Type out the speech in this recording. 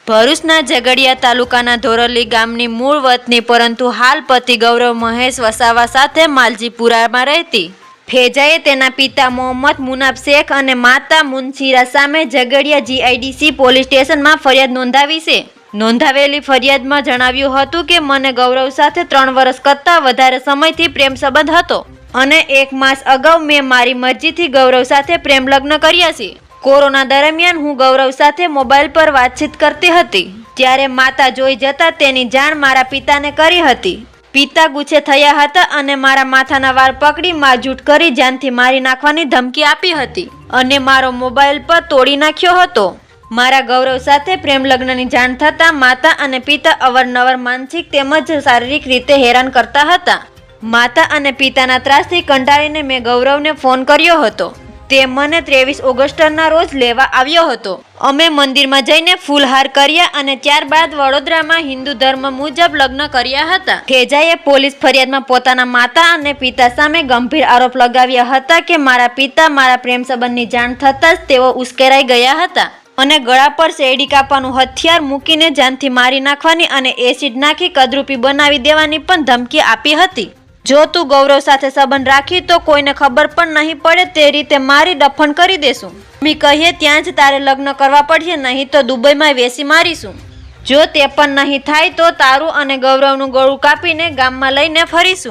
ભરૂચના ઝઘડિયા તાલુકાના ધોરલી ગામની મૂળ વતની પરંતુ હાલ પતિ ગૌરવ મહેશ વસાવા સાથે માલજીપુરામાં રહેતી ફેજાએ તેના પિતા મોહમ્મદ મુનાફ શેખ અને માતા મુનશીરા સામે ઝઘડિયા GIDC પોલીસ સ્ટેશનમાં ફરિયાદ નોંધાવી છે। નોંધાવેલી ફરિયાદમાં જણાવ્યું હતું કે મને ગૌરવ સાથે 3 વર્ષ કરતાં વધારે સમયથી પ્રેમ સંબંધ હતો અને 1 માસ અગાઉ મેં મારી મરજીથી ગૌરવ સાથે પ્રેમ લગ્ન કર્યા છે। કોરોના દરમિયાન હું ગૌરવ સાથે મોબાઈલ પર વાતચીત કરતી હતી ત્યારે માતા જોઈ જતા તેની જાણ મારા પિતાને કરી હતી। પિતા ગુસ્સે થયા હતા અને મારા માથાના વાળ પકડી મારઝૂટ કરી જાનથી મારી નાખવાની ધમકી આપી હતી અને મારો મોબાઈલ પર તોડી નાખ્યો હતો। મારા ગૌરવ સાથે પ્રેમ લગ્નની જાણ થતાં માતા અને પિતા અવારનવાર માનસિક તેમજ શારીરિક રીતે હેરાન કરતા હતા। માતા અને પિતાના ત્રાસથી કંટાળીને મેં ગૌરવને ફોન કર્યો હતો। તે મને 23 ઓગસ્ટના રોજ લેવા આવ્યો હતો। અમે મંદિરમાં જઈને ફૂલહાર કર્યા અને ત્યારબાદ વડોદરામાં હિન્દુ ધર્મ મુજબ લગ્ન કર્યા હતા। ફેજાએ પોલીસ ફરિયાદમાં પોતાના માતા અને પિતા સામે ગંભીર આરોપ લગાવ્યા હતા કે મારા પિતા મારા પ્રેમ સંબંધની જાણ થતાં જ તેઓ ઉશ્કેરાઈ ગયા હતા અને ગળા પર શેરડી કાપવાનું હથિયાર મૂકીને જાનથી મારી નાખવાની અને એસિડ નાખી કદરૂપી બનાવી દેવાની પણ ધમકી આપી હતી। જો તું ગૌરવ સાથે સંબંધ રાખી તો કોઈને ખબર પણ નહીં પડે તે રીતે મારી દફન કરી દેશું। મમ્મી કહીએ ત્યાં જ તારે લગ્ન કરવા પડશે, નહીં તો દુબઈમાં વેસી મારીશું। જો તે પણ નહીં થાય તો તારું અને ગૌરવનું ગળું કાપીને ગામમાં લઈને ફરીશું।